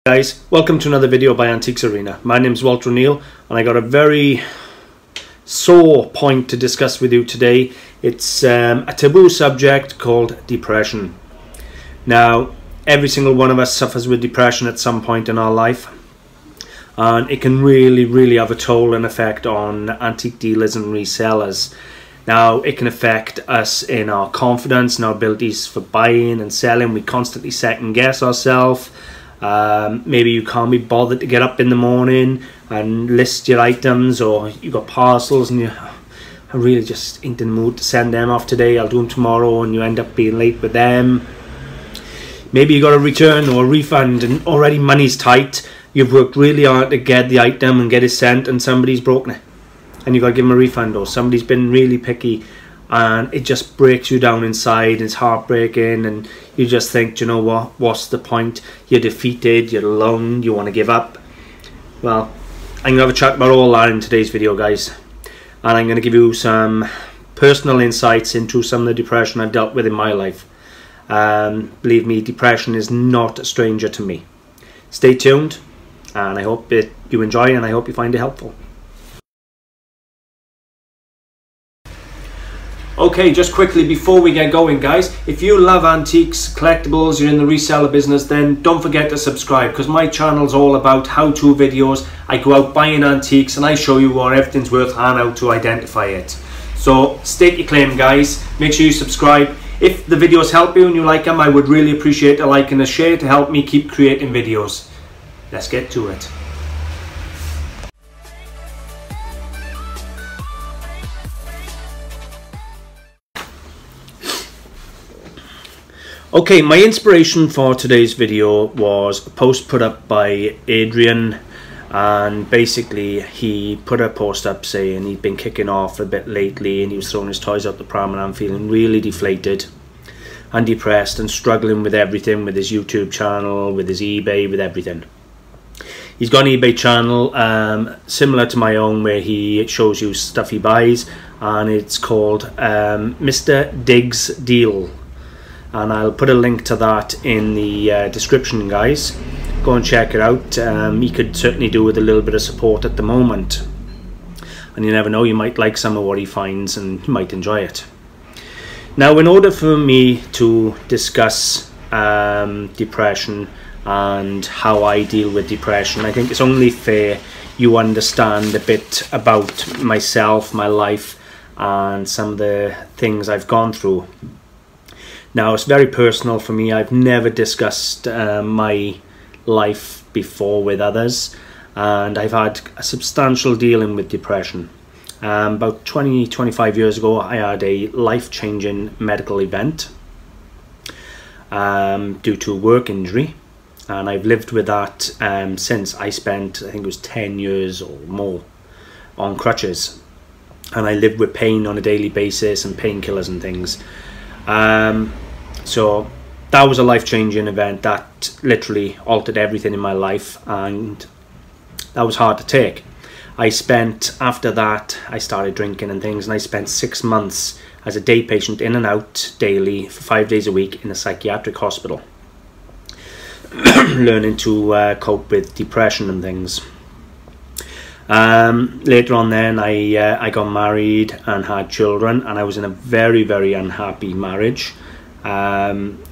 Guys, welcome to another video by AntiquesArena. My name is Walter O'Neill and I got a very sore point to discuss with you today. It's a taboo subject called depression. Now, every single one of us suffers with depression at some point in our life, and it can really have a toll and effect on antique dealers and resellers. Now, it can affect us in our confidence and our abilities for buying and selling. We constantly second guess ourselves. Maybe you can't be bothered to get up in the morning and list your items, or you got parcels and I really just ain't in the mood to send them off today, I'll do them tomorrow, and you end up being late with them. Maybe you got a return or a refund and already money's tight. You've worked really hard to get the item and get it sent, and somebody's broken it and you got to give them a refund, or somebody's been really picky and it just breaks you down inside. It's heartbreaking and you just think, you know what, what's the point? You're defeated, you're alone, you want to give up. Well, I'm going to have a chat about all that in today's video, guys, and I'm going to give you some personal insights into some of the depression I've dealt with in my life. Believe me, depression is not a stranger to me. Stay tuned, and I hope you enjoy, and I hope you find it helpful. Okay, just quickly before we get going, guys, if you love antiques, collectibles, you're in the reseller business, then don't forget to subscribe, because my channel's all about how-to videos. I go out buying antiques and I show you where everything's worth and how to identify it. So stake your claim, guys. Make sure you subscribe. If the videos help you and you like them, I would really appreciate a like and a share to help me keep creating videos. Let's get to it. Okay, my inspiration for today's video was a post put up by Adrian, and basically he put a post up saying he'd been kicking off a bit lately and he was throwing his toys out the pram, and I'm feeling really deflated and depressed and struggling with everything, with his YouTube channel, with his eBay, with everything. He's got an eBay channel similar to my own, where he shows you stuff he buys, and it's called Mr. Diggs Deal. And I'll put a link to that in the description, guys. Go and check it out. He could certainly do with a little bit of support at the moment, and you never know, you might like some of what he finds and you might enjoy it. Now, in order for me to discuss depression and how I deal with depression, I think it's only fair you understand a bit about myself, my life, and some of the things I've gone through. Now, it's very personal for me. I've never discussed my life before with others, and I've had a substantial dealing with depression. About 25 years ago, I had a life-changing medical event due to a work injury, and I've lived with that since. I spent, I think it was 10 years or more on crutches, and I lived with pain on a daily basis and painkillers and things. So that was a life-changing event that literally altered everything in my life, and that was hard to take. After that, I started drinking and things, and I spent 6 months as a day patient, in and out daily for 5 days a week in a psychiatric hospital, learning to cope with depression and things. Later on then, I got married and had children, and I was in a very unhappy marriage. I'm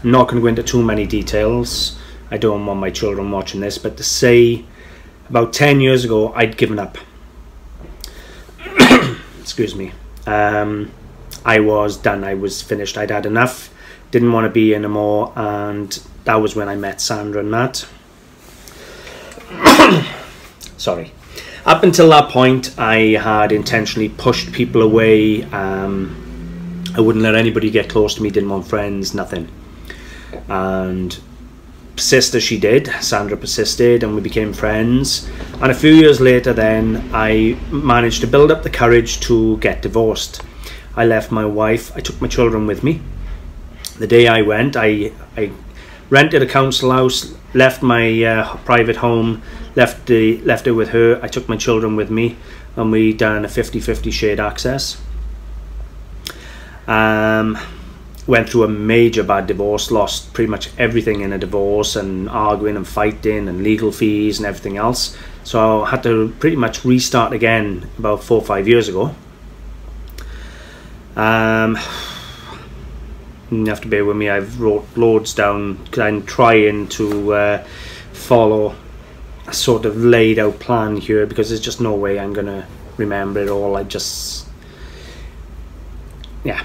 not going to go into too many details. I don't want my children watching this, but to say about 10 years ago I'd given up. Excuse me. I was done. I was finished. I'd had enough. Didn't want to be anymore, and that was when I met Sandra and Matt. Sorry. Up until that point, I had intentionally pushed people away. I wouldn't let anybody get close to me, didn't want friends, nothing. And persist as she did, Sandra persisted, and we became friends. And a few years later then, I managed to build up the courage to get divorced. I left my wife, I took my children with me. The day I went, I rented a council house, left my private home, left it with her. I took my children with me, and we done a 50-50 shared access. went through a major bad divorce, lost pretty much everything in a divorce, and arguing and fighting and legal fees and everything else. So I had to pretty much restart again about 4 or 5 years ago. You have to bear with me, I've wrote loads down because I'm trying to follow a sort of laid out plan here, because there's just no way I'm gonna remember it all. Yeah.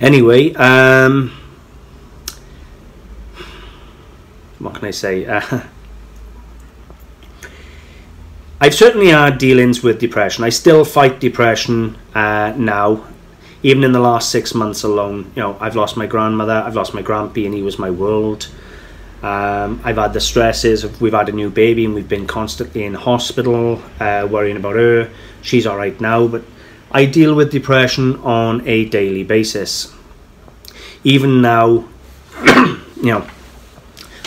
Anyway, what can I say? I've certainly had dealings with depression. I still fight depression now. Even in the last 6 months alone, you know, I've lost my grandmother, I've lost my grandpa, and he was my world. I've had the stresses of, we've had a new baby and we've been constantly in hospital, worrying about her. She's all right now, but I deal with depression on a daily basis. Even now, you know,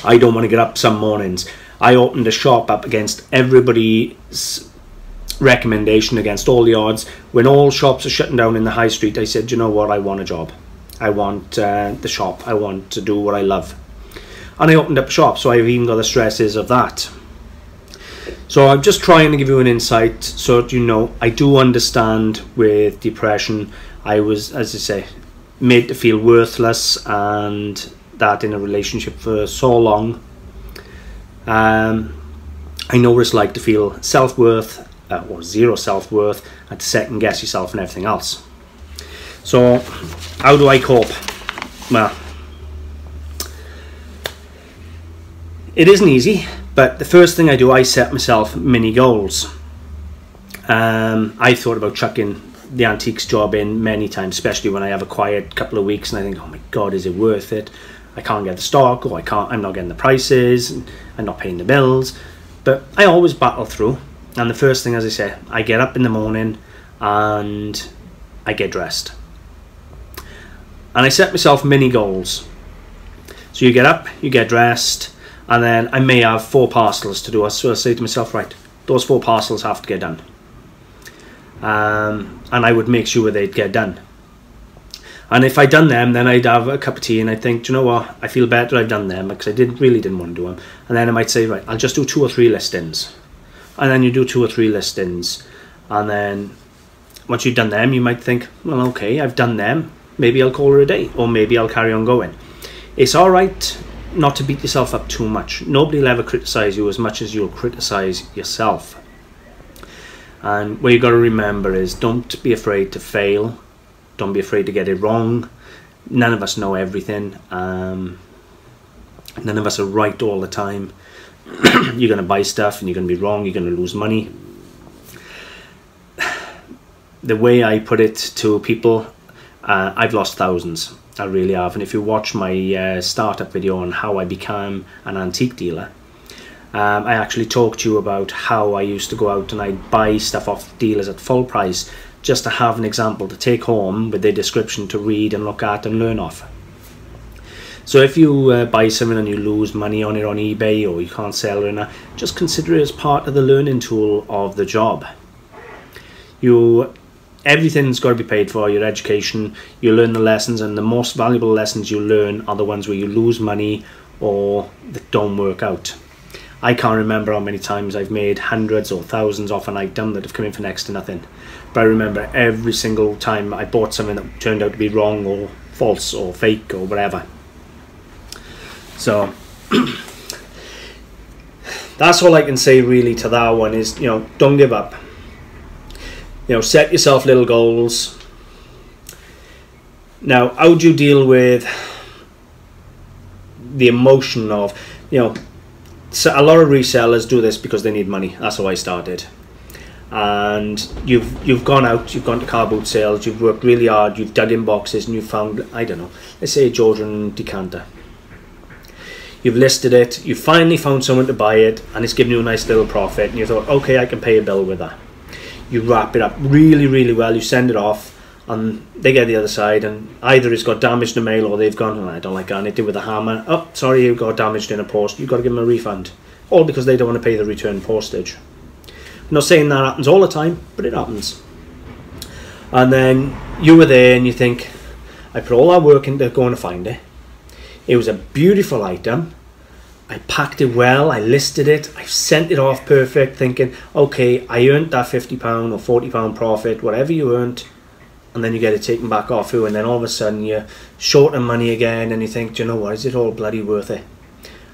I don't want to get up some mornings. I opened a shop up against everybody's recommendation, against all the odds. When all shops are shutting down in the high street, I said, you know what, I want a job. I want the shop. I want to do what I love. And I opened up a shop, so I've even got the stresses of that. So I'm just trying to give you an insight so that you know I do understand with depression. I was, as I say, made to feel worthless, and that in a relationship for so long. I know what it's like to feel self-worth or zero self-worth, and to second guess yourself and everything else. So how do I cope? Well, it isn't easy, but the first thing I do, I set myself mini goals. I thought about chucking the antiques job in many times, especially when I have a quiet couple of weeks and I think, oh my god, is it worth it? I can't get the stock, or I'm not getting the prices, and I'm not paying the bills. But I always battle through, and the first thing, as I say, I get up in the morning and I get dressed. And I set myself mini goals. So you get up, you get dressed, and then I may have 4 parcels to do. So I say to myself, right, those 4 parcels have to get done. And I would make sure they'd get done. And if I'd done them, then I'd have a cup of tea and I'd think, do you know what, I feel better I've done them, because I really didn't want to do them. And then I might say, right, I'll just do 2 or 3 listings. And then you do 2 or 3 listings. And then once you've done them, you might think, well, okay, I've done them. Maybe I'll call it a day, or maybe I'll carry on going. It's all right not to beat yourself up too much. Nobody will ever criticize you as much as you'll criticize yourself. And what you got to remember is, don't be afraid to fail. Don't be afraid to get it wrong. None of us know everything. None of us are right all the time. You're going to buy stuff and you're going to be wrong. You're going to lose money. The way I put it to people, I've lost thousands. I really have. And if you watch my startup video on how I became an antique dealer, I actually talked to you about how I used to go out and I'd buy stuff off dealers at full price, just to have an example to take home with their description to read and look at and learn off. So if you buy something and you lose money on it on eBay, or you can't sell it, just consider it as part of the learning tool of the job. Everything's got to be paid for. Your education, you learn the lessons, and the most valuable lessons you learn are the ones where you lose money or that don't work out. I can't remember how many times I've made hundreds or thousands off an item that have come in for next to nothing. But I remember every single time I bought something that turned out to be wrong or false or fake or whatever. So that's all I can say really to that one is, you know, don't give up. You know, set yourself little goals. Now, how do you deal with the emotion of, you know, so a lot of resellers do this because they need money. That's how I started. And you've gone out, you've gone to car boot sales, you've worked really hard, you've dug in boxes, and you've found, I don't know, let's say a Georgian decanter. You've listed it, you finally found someone to buy it, and it's given you a nice little profit, and you thought, okay, I can pay a bill with that. You wrap it up really, really well, you send it off, and they get the other side, and either it's got damaged in the mail, or they've gone, oh, I don't like that, with a hammer, oh, sorry, you got damaged in a post, you've got to give them a refund. All because they don't want to pay the return postage. I'm not saying that happens all the time, but it happens. And then you were there and you think, I put all that work into going to find it. It was a beautiful item. I packed it well, I listed it, I sent it off perfect, thinking, okay, I earned that £50 or £40 profit, whatever you earned, and then you get it taken back off you, and then all of a sudden you're short of money again, and you think, do you know what, is it all bloody worth it?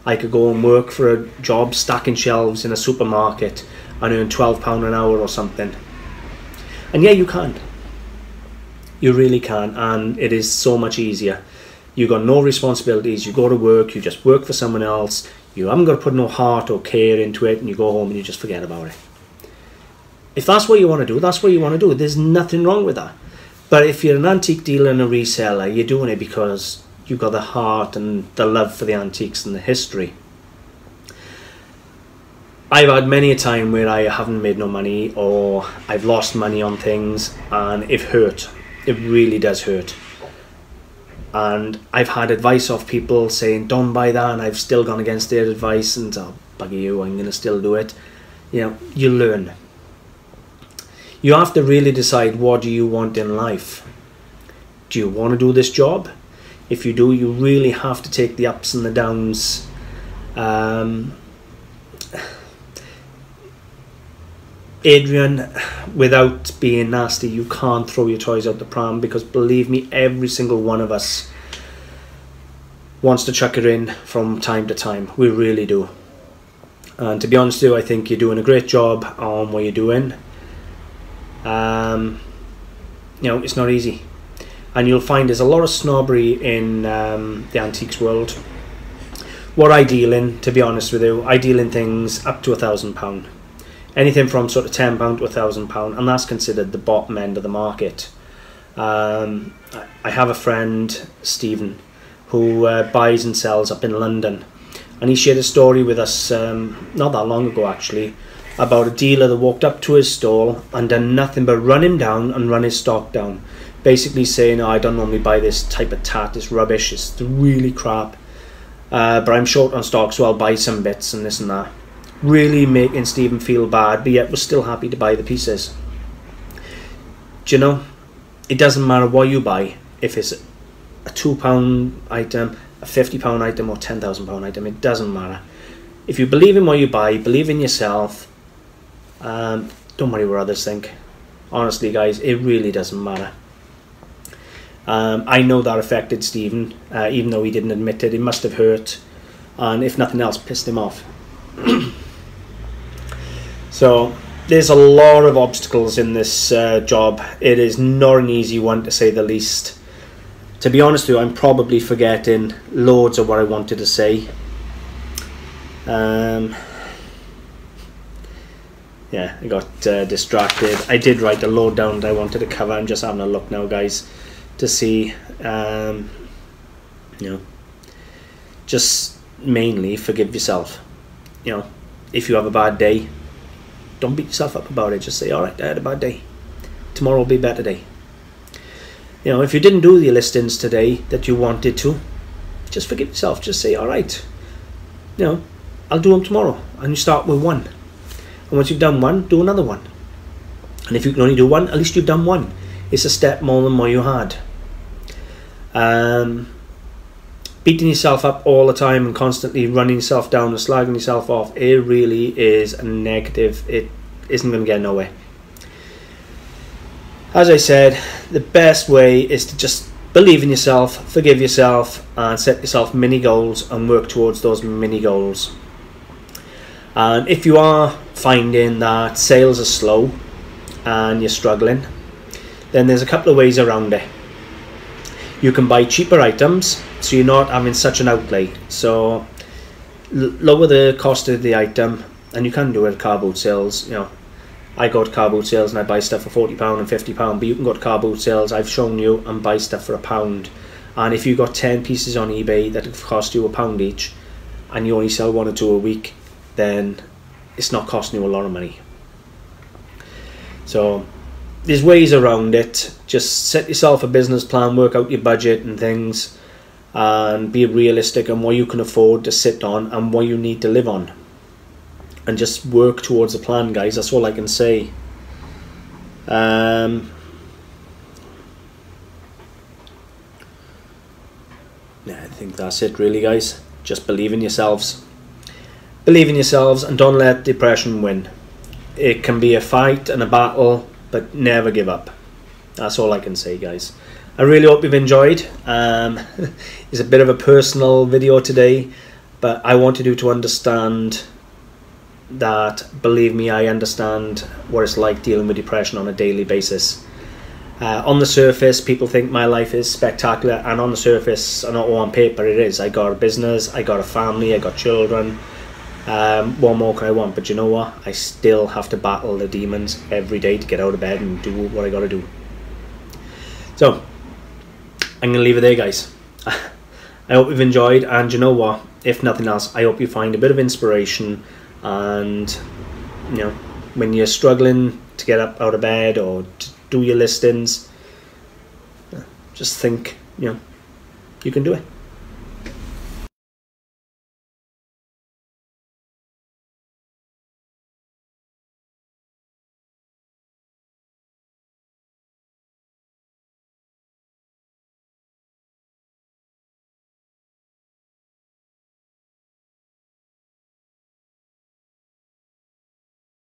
I could go and work for a job stacking shelves in a supermarket and earn £12 an hour or something. And yeah, you can. You really can, and it is so much easier. You got no responsibilities, you go to work, you just work for someone else, you haven't got to put no heart or care into it, and you go home and you just forget about it. If that's what you want to do, that's what you want to do. There's nothing wrong with that. But if you're an antique dealer and a reseller, you're doing it because you've got the heart and the love for the antiques and the history. I've had many a time where I haven't made no money, or I've lost money on things, and it hurt. It really does hurt. And I've had advice of people saying, don't buy that, and I've still gone against their advice, and oh, bugger you, I'm going to still do it. You know, you learn. You have to really decide, what do you want in life? Do you want to do this job? If you do, you really have to take the ups and the downs. Adrian, without being nasty, you can't throw your toys out the pram, because believe me, every single one of us wants to chuck it in from time to time. We really do. And to be honest with you, I think you're doing a great job on what you're doing. You know, it's not easy, and you'll find there's a lot of snobbery in the antiques world. What I deal in, to be honest with you, I deal in things up to £1,000. Anything from sort of £10 to £1,000, and that's considered the bottom end of the market. I have a friend, Stephen, who buys and sells up in London, and he shared a story with us not that long ago actually, about a dealer that walked up to his stall and done nothing but run him down and run his stock down, basically saying, oh, I don't normally buy this type of tat, it's rubbish, it's really crap, but I'm short on stock, so I'll buy some bits and this and that. Really making Stephen feel bad, but yet was still happy to buy the pieces. Do you know, it doesn't matter what you buy, if it's a £2 item, a £50 item, or £10,000 item, it doesn't matter. If you believe in what you buy, believe in yourself, don't worry what others think. Honestly guys, it really doesn't matter. I know that affected Stephen, even though he didn't admit it. It must have hurt, and if nothing else, pissed him off. So there's a lot of obstacles in this job. It is not an easy one, to say the least. To be honest with you, I'm probably forgetting loads of what I wanted to say. Yeah, I got distracted. I did write a load down that I wanted to cover. I'm just having a look now, guys, to see. You know, just mainly forgive yourself. You know, if you have a bad day, don't beat yourself up about it. Just say, all right, I had a bad day. Tomorrow will be a better day. You know, if you didn't do the listings today that you wanted to, just forgive yourself. Just say, all right, you know, I'll do them tomorrow. And you start with one. And once you've done one, do another one. And if you can only do one, at least you've done one. It's a step more than what you had. Beating yourself up all the time and constantly running yourself down and slagging yourself off, it really is a negative. It isn't going to get nowhere. As I said, the best way is to just believe in yourself, forgive yourself, and set yourself mini goals and work towards those mini goals. And if you are finding that sales are slow and you're struggling, then there's a couple of ways around it. You can buy cheaper items, so you're not having such an outlay. So lower the cost of the item, and you can do it at car boot sales. You know, I go to car boot sales and I buy stuff for £40 and £50, but you can go to car boot sales, I've shown you, and buy stuff for £1. And if you've got 10 pieces on eBay that have cost you £1 each, and you only sell 1 or 2 a week, then it's not costing you a lot of money. So there's ways around it. Just set yourself a business plan, work out your budget and things, and be realistic on what you can afford to sit on and what you need to live on, and just work towards a plan, guys. That's all I can say. think that's it really, guys. Just believe in yourselves. Believe in yourselves and don't let depression win. It can be a fight and a battle, but never give up. That's all I can say, guys. I really hope you've enjoyed. It's a bit of a personal video today, but I wanted you to understand that, believe me, I understand what it's like dealing with depression on a daily basis. On the surface, people think my life is spectacular, and on the surface, and on paper, it is. I got a business, I got a family, I got children. What more can I want? But you know what? I still have to battle the demons every day to get out of bed and do what I got to do. So, I'm going to leave it there, guys. I hope you've enjoyed, and you know what? If nothing else, I hope you find a bit of inspiration, and you know, when you're struggling to get up out of bed or to do your listings, just think, you know, you can do it.